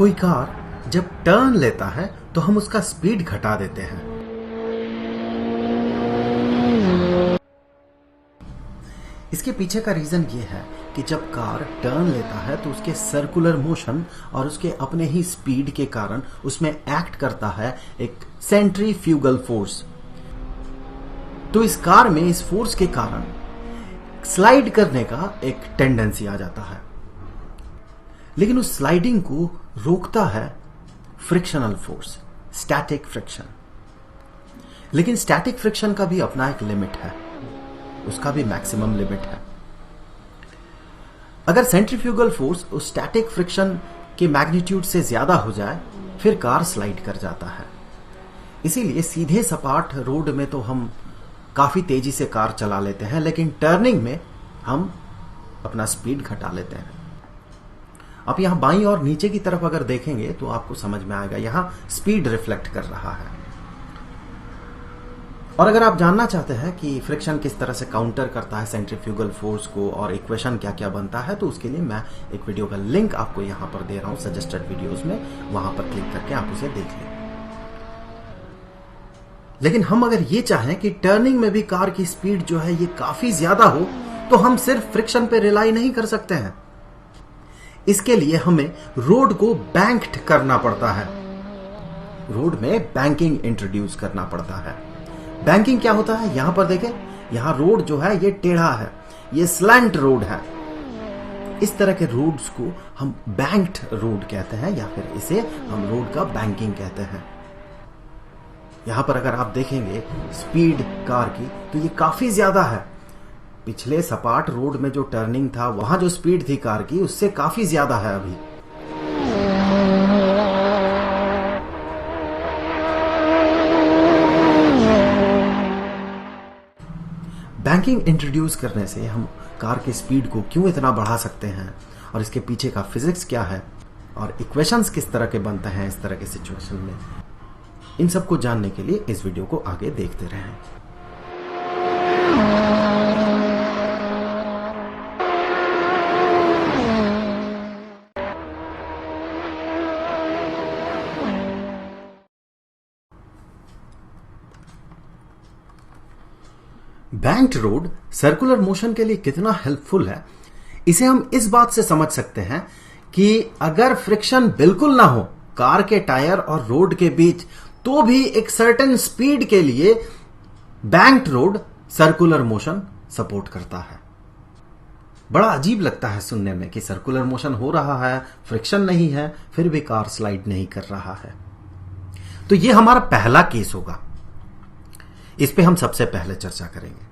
कोई कार जब टर्न लेता है तो हम उसका स्पीड घटा देते हैं। इसके पीछे का रीजन ये है कि जब कार टर्न लेता है तो उसके सर्कुलर मोशन और उसके अपने ही स्पीड के कारण उसमें एक्ट करता है एक सेंट्रीफ्यूगल फोर्स। तो इस कार में इस फोर्स के कारण स्लाइड करने का एक टेंडेंसी आ जाता है, लेकिन उस स्लाइडिंग को रोकता है फ्रिक्शनल फोर्स, स्टैटिक फ्रिक्शन। लेकिन स्टैटिक फ्रिक्शन का भी अपना एक लिमिट है, उसका भी मैक्सिमम लिमिट है। अगर सेंट्रीफ्यूगल फोर्स उस स्टैटिक फ्रिक्शन के मैग्नीट्यूड से ज्यादा हो जाए फिर कार स्लाइड कर जाता है। इसीलिए सीधे सपाट रोड में तो हम काफी तेजी से कार चला लेते हैं, लेकिन टर्निंग में हम अपना स्पीड घटा लेते हैं। आप यहां बाईं और नीचे की तरफ अगर देखेंगे तो आपको समझ में आएगा, यहां स्पीड रिफ्लेक्ट कर रहा है। और अगर आप जानना चाहते हैं कि फ्रिक्शन किस तरह से काउंटर करता है सेंट्रीफ्यूगल फोर्स को और इक्वेशन क्या क्या बनता है, तो उसके लिए मैं एक वीडियो का लिंक आपको यहां पर दे रहा हूं सजेस्टेड वीडियोस में, वहां पर क्लिक करके आप उसे देख लें। लेकिन हम अगर ये चाहें कि टर्निंग में भी कार की स्पीड जो है ये काफी ज्यादा हो, तो हम सिर्फ फ्रिक्शन पे रिलाई नहीं कर सकते हैं। इसके लिए हमें रोड को बैंक्ड करना पड़ता है, रोड में बैंकिंग इंट्रोड्यूस करना पड़ता है। बैंकिंग क्या होता है, यहां पर देखें, यहां रोड जो है ये टेढ़ा है, ये स्लैंट रोड है। इस तरह के रोड्स को हम बैंक्ड रोड कहते हैं, या फिर इसे हम रोड का बैंकिंग कहते हैं। यहां पर अगर आप देखेंगे स्पीड कार की तो ये काफी ज्यादा है। पिछले सपाट रोड में जो टर्निंग था वहां जो स्पीड थी कार की उससे काफी ज्यादा है अभी। बैंकिंग इंट्रोड्यूस करने से हम कार की स्पीड को क्यों इतना बढ़ा सकते हैं और इसके पीछे का फिजिक्स क्या है और इक्वेशंस किस तरह के बनते हैं इस तरह के सिचुएशन में, इन सबको जानने के लिए इस वीडियो को आगे देखते रहें। बैंक्ड रोड सर्कुलर मोशन के लिए कितना हेल्पफुल है, इसे हम इस बात से समझ सकते हैं कि अगर फ्रिक्शन बिल्कुल ना हो कार के टायर और रोड के बीच, तो भी एक सर्टेन स्पीड के लिए banked road circular motion support करता है। बड़ा अजीब लगता है सुनने में कि सर्कुलर मोशन हो रहा है, फ्रिक्शन नहीं है, फिर भी कार स्लाइड नहीं कर रहा है। तो यह हमारा पहला केस होगा, इस पे हम सबसे पहले चर्चा करेंगे।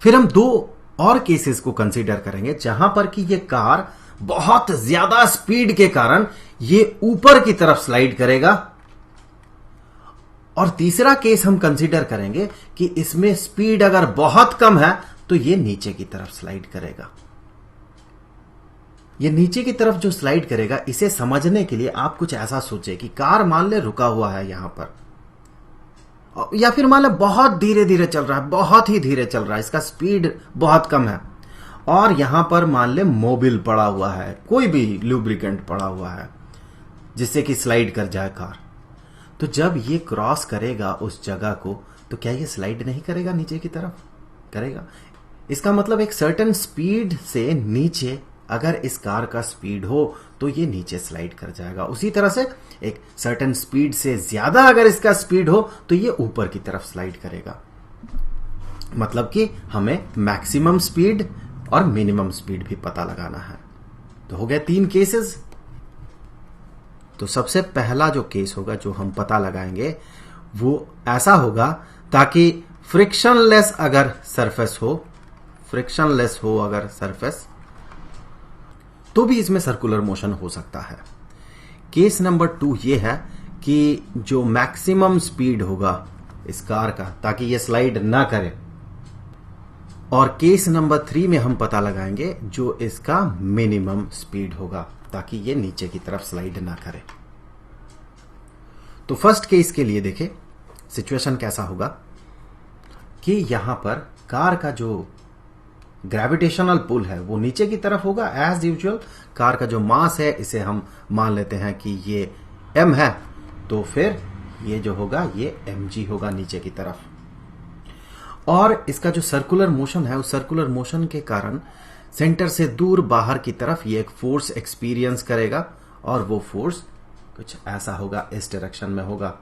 फिर हम दो और केसेस को कंसीडर करेंगे जहां पर कि ये कार बहुत ज्यादा स्पीड के कारण ये ऊपर की तरफ स्लाइड करेगा, और तीसरा केस हम कंसीडर करेंगे कि इसमें स्पीड अगर बहुत कम है तो ये नीचे की तरफ स्लाइड करेगा। ये नीचे की तरफ जो स्लाइड करेगा, इसे समझने के लिए आप कुछ ऐसा सोचें कि कार मान ले रुका हुआ है यहां पर, या फिर मान ले बहुत धीरे धीरे चल रहा है, बहुत ही धीरे चल रहा है, इसका स्पीड बहुत कम है, और यहां पर मान ले मोबिल पड़ा हुआ है, कोई भी लुब्रिकेंट पड़ा हुआ है जिससे कि स्लाइड कर जाए कार। तो जब ये क्रॉस करेगा उस जगह को, तो क्या ये स्लाइड नहीं करेगा नीचे की तरफ? करेगा। इसका मतलब एक सर्टेन स्पीड से नीचे अगर इस कार का स्पीड हो तो ये नीचे स्लाइड कर जाएगा। उसी तरह से एक सर्टेन स्पीड से ज्यादा अगर इसका स्पीड हो तो ये ऊपर की तरफ स्लाइड करेगा। मतलब कि हमें मैक्सिमम स्पीड और मिनिमम स्पीड भी पता लगाना है। तो हो गए तीन केसेस। तो सबसे पहला जो केस होगा जो हम पता लगाएंगे वो ऐसा होगा, ताकि फ्रिक्शनलेस अगर सरफेस हो, फ्रिक्शनलेस हो अगर सरफेस, तो भी इसमें सर्कुलर मोशन हो सकता है। केस नंबर 2 ये है कि जो मैक्सिमम स्पीड होगा इस कार का, ताकि ये स्लाइड ना करे। और केस नंबर 3 में हम पता लगाएंगे जो इसका मिनिमम स्पीड होगा, ताकि ये नीचे की तरफ स्लाइड ना करे। तो फर्स्ट केस के लिए देखें सिचुएशन कैसा होगा कि यहां पर कार का जो ग्रेविटेशनल पुल है वो नीचे की तरफ होगा एज यूजुअल। कार का जो मास है इसे हम मान लेते हैं कि ये m है, तो फिर ये जो होगा ये mg होगा नीचे की तरफ। और इसका जो सर्कुलर मोशन है उस सर्कुलर मोशन के कारण सेंटर से दूर बाहर की तरफ ये एक फोर्स एक्सपीरियंस करेगा और वो फोर्स कुछ ऐसा होगा, इस डायरेक्शन में होगा।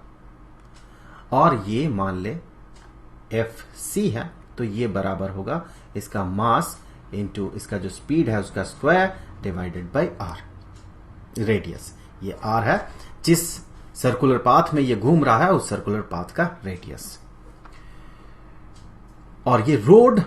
और ये मान ले Fc है, तो ये बराबर होगा इसका मास इंटू इसका जो स्पीड है उसका square divided by r, radius. ये r है, जिस सर्कुलर पाथ में ये घूम रहा है उस सर्कुलर पाथ का रेडियस। और ये रोड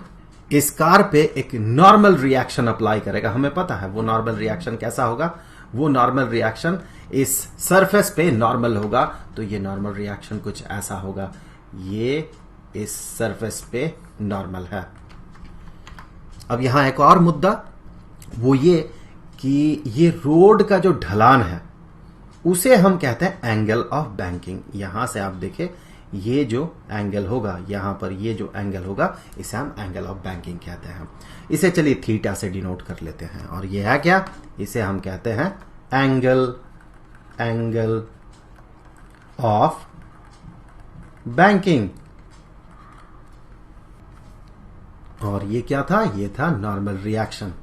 इस कार पे एक नॉर्मल रिएक्शन अप्लाई करेगा। हमें पता है वो नॉर्मल रिएक्शन कैसा होगा, वो नॉर्मल रिएक्शन इस सरफेस पे नॉर्मल होगा, तो ये नॉर्मल रिएक्शन कुछ ऐसा होगा, ये इस सरफेस पे नॉर्मल है। अब यहां एक और मुद्दा, वो ये कि ये रोड का जो ढलान है उसे हम कहते हैं एंगल ऑफ बैंकिंग। यहां से आप देखें ये जो एंगल होगा, यहां पर ये जो एंगल होगा इसे हम एंगल ऑफ बैंकिंग कहते हैं। इसे चलिए थीटा से डिनोट कर लेते हैं। और ये है क्या, इसे हम कहते हैं एंगल ऑफ बैंकिंग। और ये क्या था, ये था नॉर्मल रिएक्शन।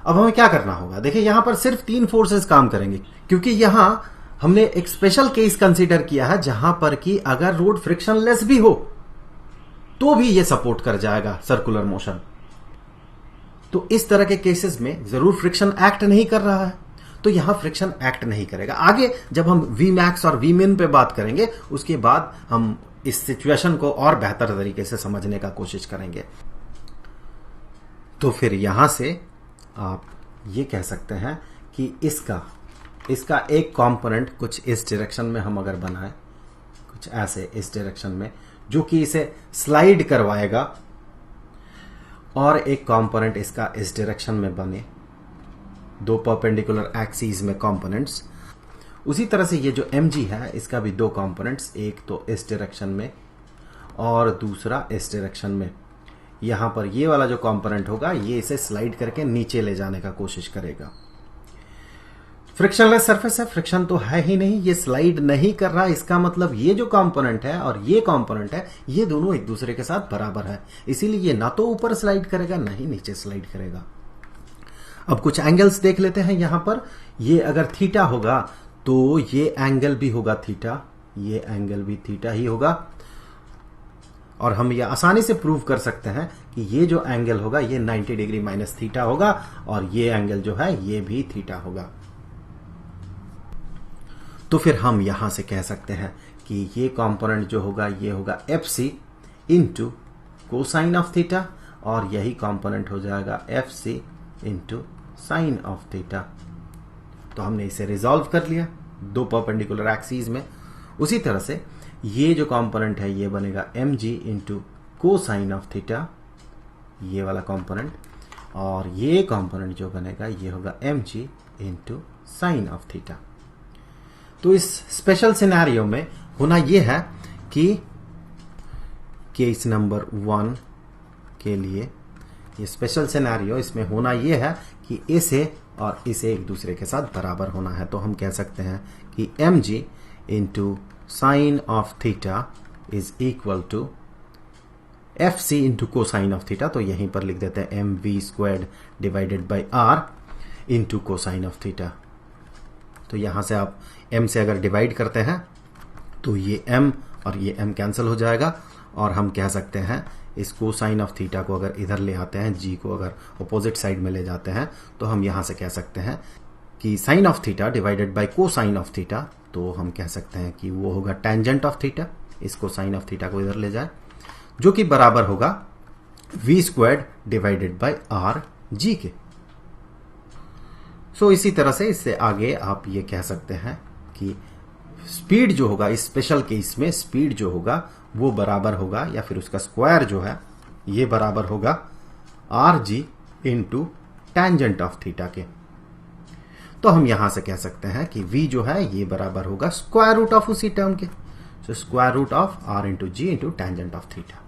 अब हमें क्या करना होगा, देखिए यहां पर सिर्फ 3 फोर्सेस काम करेंगे, क्योंकि यहां हमने एक स्पेशल केस कंसीडर किया है जहां पर कि अगर रोड फ्रिक्शनलेस भी हो तो भी ये सपोर्ट कर जाएगा सर्कुलर मोशन। तो इस तरह के केसेस में जरूर फ्रिक्शन एक्ट नहीं कर रहा है, तो यहां फ्रिक्शन एक्ट नहीं करेगा। आगे जब हम Vmax और Vmin पे बात करेंगे उसके बाद हम इस सिचुएशन को और बेहतर तरीके से समझने का कोशिश करेंगे। तो फिर यहां से आप ये कह सकते हैं कि इसका एक कंपोनेंट कुछ इस डायरेक्शन में हम अगर बनाएं, कुछ ऐसे इस डायरेक्शन में, जो कि इसे स्लाइड करवाएगा, और एक कंपोनेंट इसका इस डायरेक्शन में बने, 2 परपेंडिकुलर एक्सिस में कंपोनेंट्स। उसी तरह से ये जो mg है इसका भी 2 कंपोनेंट्स, एक तो इस डायरेक्शन में और दूसरा इस डायरेक्शन में। यहां पर ये वाला जो कंपोनेंट होगा ये इसे स्लाइड करके नीचे ले जाने का कोशिश करेगा। फ्रिक्शनलेस सरफेस है, फ्रिक्शन तो है ही नहीं, ये स्लाइड नहीं कर रहा। इसका मतलब ये जो कंपोनेंट है और ये कंपोनेंट है ये दोनों एक दूसरे के साथ बराबर है, इसीलिए ये ना तो ऊपर स्लाइड करेगा ना ही नीचे स्लाइड करेगा। अब कुछ एंगल्स देख लेते हैं। यहां पर ये अगर थीटा होगा तो ये एंगल भी होगा थीटा, ये एंगल भी थीटा ही होगा। और हम ये आसानी से प्रूव कर सकते हैं कि ये जो एंगल होगा ये 90 डिग्री माइनस थीटा होगा और ये एंगल जो है ये भी थीटा होगा। तो फिर हम यहां से कह सकते हैं कि ये कंपोनेंट जो होगा ये होगा Fc into cosine of theta, और यही कंपोनेंट हो जाएगा Fc into sine of theta. तो हमने इसे रिजॉल्व कर लिया 2 परपेंडिकुलर एक्सिस में। उसी तरह से ये जो कंपोनेंट है ये बनेगा mg into cosine of theta, ये वाला कंपोनेंट, और ये कंपोनेंट जो बनेगा ये होगा mg into sine of theta. तो इस स्पेशल सिनेरियो में होना ये है कि केस नंबर 1 के लिए ये स्पेशल सिनेरियो, इसमें होना ये है कि इसे और इसे एक दूसरे के साथ बराबर होना है। तो हम कह सकते हैं कि mg into sine of theta is equal to Fc into cosine of theta. तो यहीं पर लिख देते हैं mv squared divided by r into cosine of theta. तो यहां से आप m से अगर डिवाइड करते हैं तो ये m और ये m कैंसिल हो जाएगा, और हम कह सकते हैं इस कोसाइन ऑफ थीटा को अगर इधर ले आते हैं, g को अगर अपोजिट साइड में ले जाते हैं, तो हम यहां से कह सकते हैं कि sine of theta divided by cosine of theta, तो हम कह सकते हैं कि वो होगा टेंजेंट ऑफ थीटा। इसको साइन ऑफ थीटा को इधर ले जाए, जो कि बराबर होगा v squared divided by r g के। सो इसी तरह से इससे आगे आप ये कह सकते हैं कि स्पीड जो होगा इस स्पेशल केस में, स्पीड जो होगा वो बराबर होगा, या फिर उसका स्क्वायर जो है ये बराबर होगा rg into tangent of theta के। तो हम यहां से कह सकते हैं कि v जो है ये बराबर होगा स्क्वायर रूट ऑफ उसी टर्म के, so square root of r into G into tangent of theta.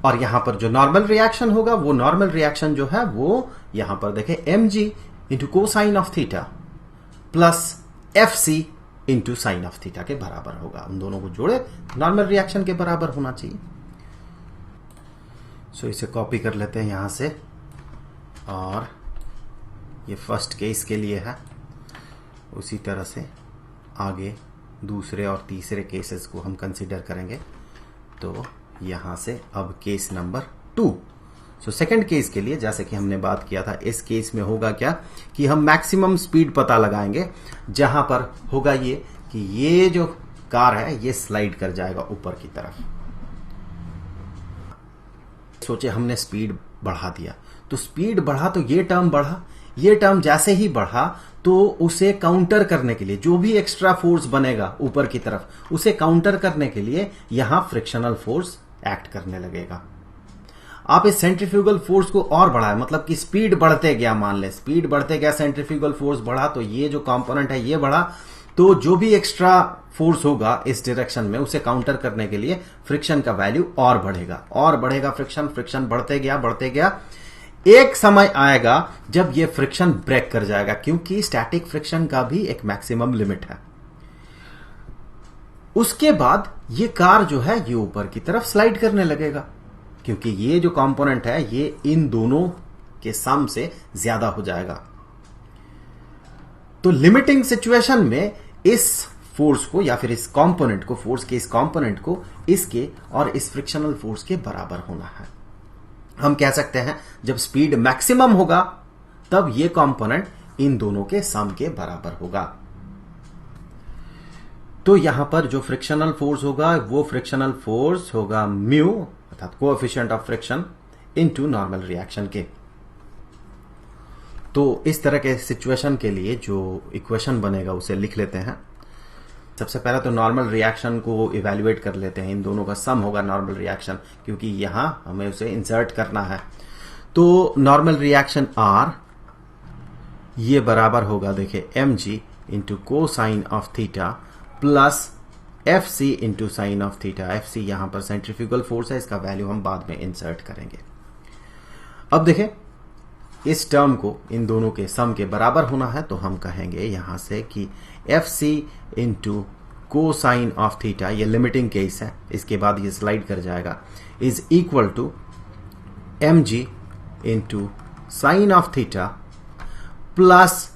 और यहां पर जो नॉर्मल रिएक्शन होगा वो नॉर्मल रिएक्शन जो है वो यहां पर देखें mg into cosine of theta plus fc into sine of theta के बराबर होगा। उन दोनों को जोड़े नॉर्मल रिएक्शन के बराबर होना चाहिए। सो इसे कॉपी कर लेते हैं यहां से, और ये फर्स्ट केस के लिए है। उसी तरह से आगे दूसरे और तीसरे केसेस को हम कंसीडर करेंगे। तो यहां से अब case number 2। So second case के लिए जैसे कि हमने बात किया था, इस केस में होगा क्या कि हम मैक्सिमम स्पीड पता लगाएंगे, जहां पर होगा ये कि ये जो कार है ये स्लाइड कर जाएगा ऊपर की तरफ। सोचे हमने स्पीड बढ़ा दिया, तो स्पीड बढ़ा तो ये टर्म बढ़ा, ये टर्म जैसे ही बढ़ा तो उसे काउंटर करने के लिए जो भी एक्स्ट्रा फोर्स बनेगा ऊपर की तरफ, उसे काउंटर करने के लिए यहां फ्रिक्शनल फोर्स एक्ट करने लगेगा। आप इस सेंट्रीफ्यूगल फोर्स को और बढ़ाएं, मतलब कि स्पीड बढ़ते गया, मान ले स्पीड बढ़ते गया, सेंट्रीफ्यूगल फोर्स बढ़ा तो ये जो कंपोनेंट है ये बढ़ा, तो जो भी एक्स्ट्रा फोर्स होगा इस डायरेक्शन में उसे काउंटर करने के लिए फ्रिक्शन का वैल्यू और बढ़ेगा, फ्रिक्शन बढ़ते गया। एक समय आएगा जब ये फ्रिक्शन ब्रेक कर जाएगा, क्योंकि स्टैटिक फ्रिक्शन का भी एक मैक्सिमम लिमिट है। उसके बाद ये कार जो है ये ऊपर की तरफ स्लाइड करने लगेगा, क्योंकि ये जो कंपोनेंट है ये इन दोनों के सम से ज्यादा हो जाएगा। तो लिमिटिंग सिचुएशन में इस फोर्स को या फिर इस कंपोनेंट को, फोर्स के इस कंपोनेंट को इसके और इस फ्रिक्शनल फोर्स के बराबर होना है। हम कह सकते हैं जब स्पीड मैक्सिमम होगा तब ये कंपोनेंट इन दोनों के सम के बराबर होगा। तो यहां पर जो फ्रिक्शनल फोर्स होगा वो फ्रिक्शनल फोर्स होगा म्यू, अर्थात coefficient of friction into normal reaction के। तो इस तरह के सिचुएशन के लिए जो इक्वेशन बनेगा उसे लिख लेते हैं। सबसे पहले तो नॉर्मल रिएक्शन को इवैल्यूएट कर लेते हैं, इन दोनों का सम होगा नॉर्मल रिएक्शन, क्योंकि यहां हमें उसे इंसर्ट करना है। तो नॉर्मल रिएक्शन R ये बराबर होगा, देखिए mg into cosine of theta plus fc into sine of theta. fc यहां पर सेंट्रीफ्यूगल फोर्स है, इसका वैल्यू हम बाद में इंसर्ट करेंगे। अब देखें इस टर्म को इन दोनों के सम के बराबर होना है, तो हम कहेंगे यहां से कि fc into cosine of theta, ये लिमिटिंग केस है, इसके बाद ये स्लाइड कर जाएगा, is equal to mg into sine of theta plus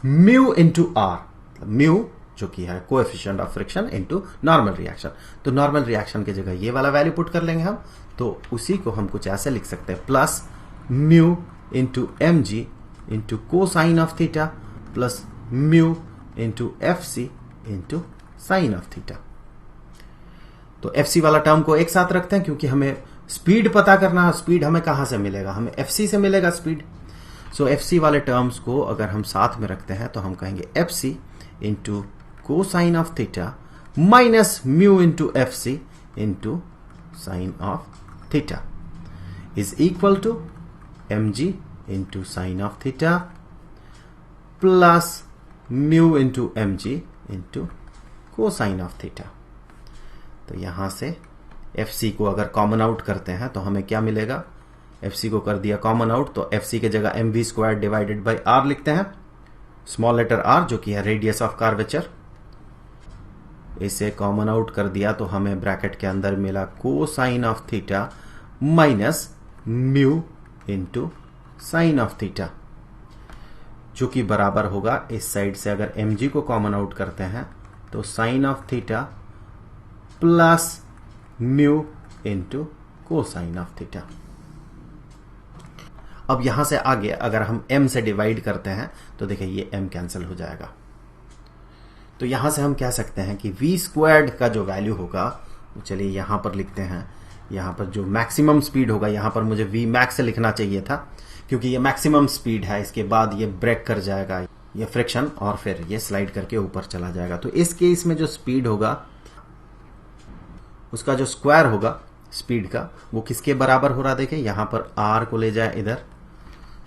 mu into r, mu जो कि है coefficient of friction into normal reaction. तो नॉर्मल रिएक्शन की जगह ये वाला वैल्यू पुट कर लेंगे हम, तो उसी को हम कुछ ऐसे लिख सकते हैं, plus mu into mg into cosine of theta plus mu into fc into sine of theta. तो fc वाला टर्म को एक साथ रखते हैं, क्योंकि हमें स्पीड पता करना है। स्पीड हमें कहां से मिलेगा, हमें fc से मिलेगा स्पीड। सो fc वाले टर्म्स को अगर हम साथ में रखते हैं तो हम कहेंगे fc into cosine of theta minus mu into fc into sine of theta is equal to mg into sine of theta plus mu into mg into cosine of theta. तो यहां से fc को अगर कॉमन आउट करते हैं तो हमें क्या मिलेगा, fc को कर दिया कॉमन आउट तो fc के जगह mv square divided by r लिखते हैं, स्मॉल लेटर r जो कि है रेडियस ऑफ कर्वेचर। इसे कॉमन आउट कर दिया तो हमें ब्रैकेट के अंदर मिला cosine of theta minus mu into sine of theta, जो कि बराबर होगा, इस साइड से अगर mg को कॉमन आउट करते हैं तो sine of theta plus mu into cosine of theta. अब यहां से आगे अगर हम m से डिवाइड करते हैं तो देखिए ये m कैंसिल हो जाएगा। तो यहां से हम कह सकते हैं कि v स्क्वायर्ड का जो वैल्यू होगा, चलिए यहां पर लिखते हैं, यहां पर जो मैक्सिमम स्पीड होगा, यहां पर मुझे v मैक्स से लिखना चाहिए था क्योंकि ये मैक्सिमम स्पीड है, इसके बाद ये ब्रेक कर जाएगा ये फ्रिक्शन और फिर ये स्लाइड करके ऊपर चला जाएगा। तो इस केस में जो स्पीड होगा उसका जो स्क्वायर होगा स्पीड का वो किसके बराबर हो रहा, देखिए यहां पर r को ले जाए इधर,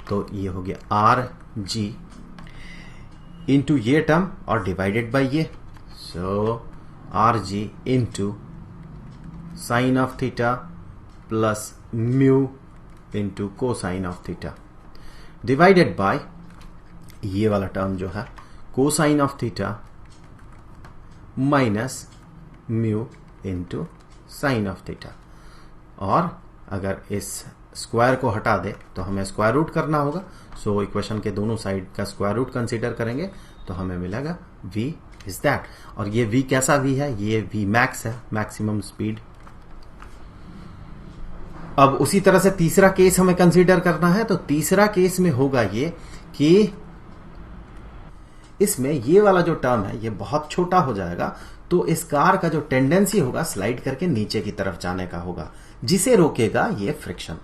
तो ये हो गया आर जी इंटू ये टर्म और डिवाइडेड बाय ये, so R G into sine of theta plus mu into cosine of theta divided by ये वाला टर्म जो है cosine of theta minus mu into sine of theta. और अगर इस स्क्वायर को हटा दे तो हमें स्क्वायर रूट करना होगा। सो इक्वेशन के दोनों साइड का स्क्वायर रूट कंसीडर करेंगे तो हमें मिलेगा v इज दैट। और ये v कैसा v है? ये v मैक्स है, मैक्सिमम स्पीड। अब उसी तरह से तीसरा केस हमें कंसीडर करना है। तो तीसरा केस में होगा ये कि इसमें ये वाला जो टर्म है ये बहुत छोटा हो जाएगा, तो इस कार का जो टेंडेंसी होगा स्लाइड करके नीचे की तरफ जाने का होगा, जिसे रोकेगा ये फ्रिक्शन।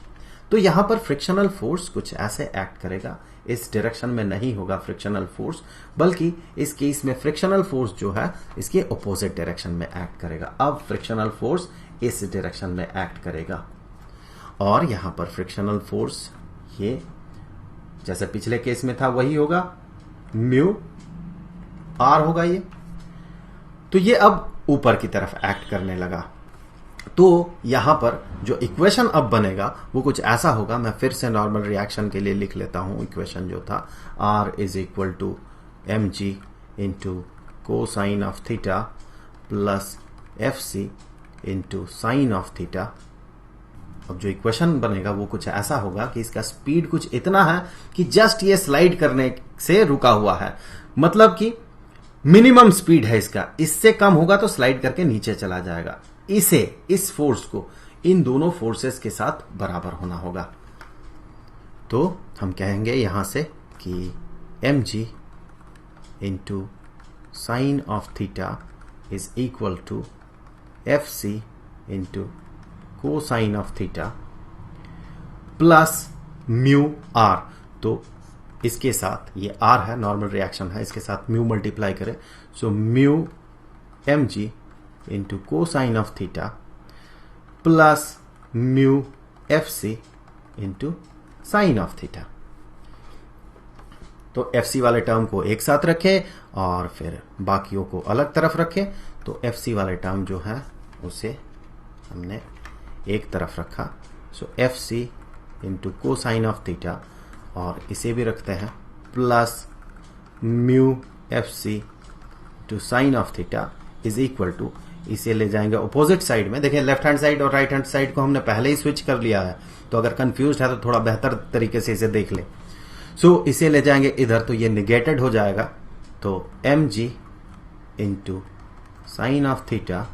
तो यहां पर फ्रिक्शनल फोर्स कुछ ऐसे एक्ट करेगा, इस डायरेक्शन में नहीं होगा फ्रिक्शनल फोर्स, बल्कि इस केस में फ्रिक्शनल फोर्स जो है इसके ऑपोजिट डायरेक्शन में एक्ट करेगा। अब फ्रिक्शनल फोर्स इस डायरेक्शन में एक्ट करेगा और यहां पर फ्रिक्शनल फोर्स ये जैसे पिछले केस में था वही होगा, म्यू आर होगा ये। तो ये अब ऊपर की तरफ एक्ट करने लगा। तो यहां पर जो इक्वेशन अब बनेगा वो कुछ ऐसा होगा। मैं फिर से नॉर्मल रिएक्शन के लिए लिख लेता हूं। इक्वेशन जो था R is equal to M G into cosine of theta plus F C into sine of theta. अब जो इक्वेशन बनेगा वो कुछ ऐसा होगा कि इसका स्पीड कुछ इतना है कि जस्ट ये स्लाइड करने से रुका हुआ है, मतलब कि मिनिमम स्पीड है इसका, इससे कम होगा तो स्लाइड करके नीचे चला जाएगा। इसे, इस फोर्स को इन दोनों फोर्सेस के साथ बराबर होना होगा। तो हम कहेंगे यहां से कि M G into sine of theta is equal to F C into cosine of theta plus mu R. तो इसके साथ ये आर है, नॉर्मल रिएक्शन है, इसके साथ म्यू मल्टीप्लाई करें। So mu M G into cosine of theta plus mu F C into sine of theta. तो एफ सी वाले टर्म को एक साथ रखें और फिर बाकियों को अलग तरफ रखें। तो एफ सी वाले टर्म जो है उसे हमने एक तरफ रखा। So F C into cosine of theta, और इसे भी रखते हैं plus mu F C two sine of theta is equal to, इसे ले जाएंगे ऑपोजिट साइड में। देखिए लेफ्ट हैंड साइड और राइट हैंड साइड को हमने पहले ही स्विच कर लिया है, तो अगर कंफ्यूज है तो थोड़ा बेहतर तरीके से इसे देख ले। सो इसे ले जाएंगे इधर तो ये निगेटेड हो जाएगा। तो M G into sine of theta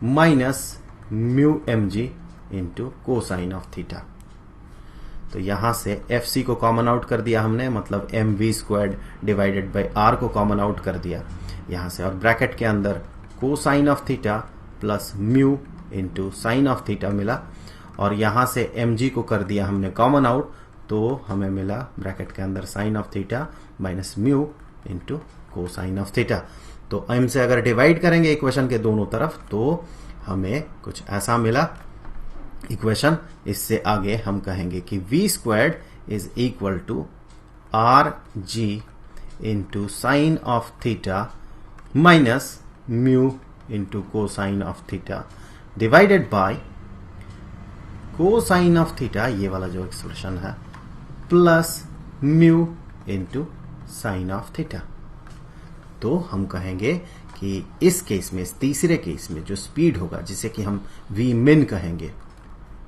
minus mu M G into cosine of theta. तो यहां से एफ सी को कॉमन आउट कर दिया हमने, मतलब M V squared divided by R को कॉमन आउट कर दिया यहां से, और ब्रैकेट के अंदर cosine of theta plus mu into sine of theta मिला, और यहां से एम जी को कर दिया हमने कॉमन आउट, तो हमें मिला ब्रैकेट के अंदर sine of theta minus mu into cosine of theta. तो एम से अगर डिवाइड करेंगे इक्वेशन के दोनों तरफ तो हमें कुछ ऐसा मिला इक्वेशन। इससे आगे हम कहेंगे कि v squared is equal to R G into sine of theta minus mu into cosine of theta divided by cosine of theta, ये वाला जो एक्सप्रेशन है, plus mu into sine of theta. तो हम कहेंगे कि इस केस में, इस तीसरे केस में जो स्पीड होगा जिसे कि हम v min कहेंगे,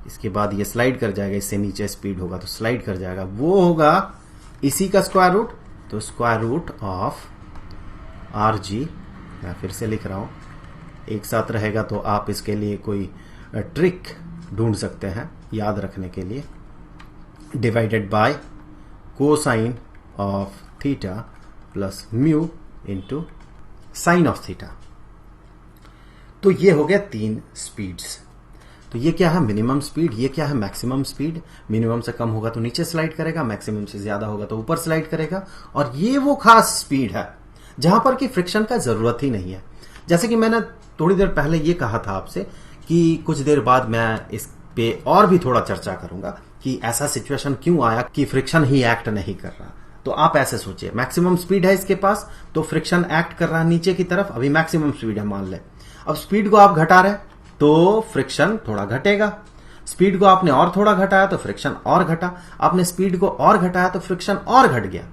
इसके बाद ये स्लाइड कर जाएगा, इससे नीचे स्पीड होगा तो स्लाइड कर जाएगा, वो होगा इसी का स्क्वायर रूट। तो square root of R G, मैं फिर से लिख रहा हूं, एक साथ रहेगा तो आप इसके लिए कोई ट्रिक ढूंढ सकते हैं याद रखने के लिए, divided by cosine of theta plus mu into sine of theta. तो ये हो गया तीन स्पीड्स। तो ये क्या है मिनिमम स्पीड, ये क्या है मैक्सिमम स्पीड। मिनिमम से कम होगा तो नीचे स्लाइड करेगा, मैक्सिमम से ज्यादा होगा तो ऊपर स्लाइड करेगा। और ये वो खास स्पीड है जहां पर कि फ्रिक्शन का जरूरत ही नहीं है। जैसे कि मैंने थोड़ी देर पहले ये कहा था आपसे कि कुछ देर बाद मैं इस पे और भी थोड़ा चर्चा करूंगा कि ऐसा सिचुएशन क्यों आया कि फ्रिक्शन ही एक्ट नहीं कर रहा। तो आप ऐसे सोचिए, मैक्सिमम स्पीड है इसके पास तो फ्रिक्शन एक्ट कर रहा है नीचे की तरफ, अभी मैक्सिमम स्पीड है मान ले। अब स्पीड को आप घटा रहे तो फ्रिक्शन थोड़ा घटेगा। स्पीड को आपने और थोड़ा घटाया तो फ्रिक्शन और घटा, आपने स्पीड को और घटाया तो फ्रिक्शन और घट गया।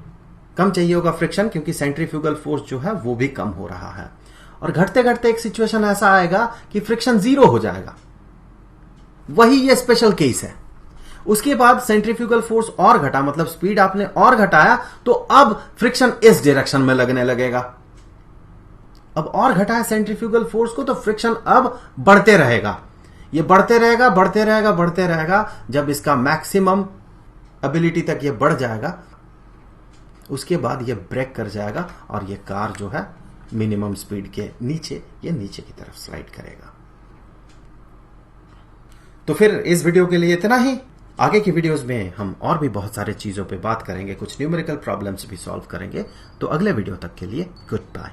कम चाहिए होगा फ्रिक्शन, क्योंकि सेंट्रीफ्यूगल फोर्स जो है वो भी कम हो रहा है। और घटते घटते एक सिचुएशन ऐसा आएगा कि फ्रिक्शन 0 हो जाएगा। वही ये स्पेशल केस है। उसके बाद सेंट्रीफ्यूगल फोर्स और घटा, मतलब स्पीड आपने और घटाया, तो अब फ्रिक्शन इस डायरेक्शन में लगने लगेगा। अब और घटाया सेंट्रीफ्यूगल फोर्स को, तो फ्रिक्शन अब बढ़ते रहेगा। ये बढ़ते रहेगा, बढ़ते रहेगा, बढ़ते रहेगा। जब इसका मैक्सिमम एबिलिटी तक ये बढ़ जाएगा, उसके बाद ये ब्रेक कर जाएगा और ये कार जो है मिनिमम स्पीड के नीचे, ये नीचे की तरफ स्लाइड करेगा। तो फिर इस वीडियो के लिए इतना ही। आगे की वीडियोस में हम और भी बहुत सारे चीजों पे बात करेंगे, कुछ न्यूमेरिकल प्रॉब्लम्स भी सॉल्व करेंगे। तो अगले वीडियो तक के लिए गुड बाय।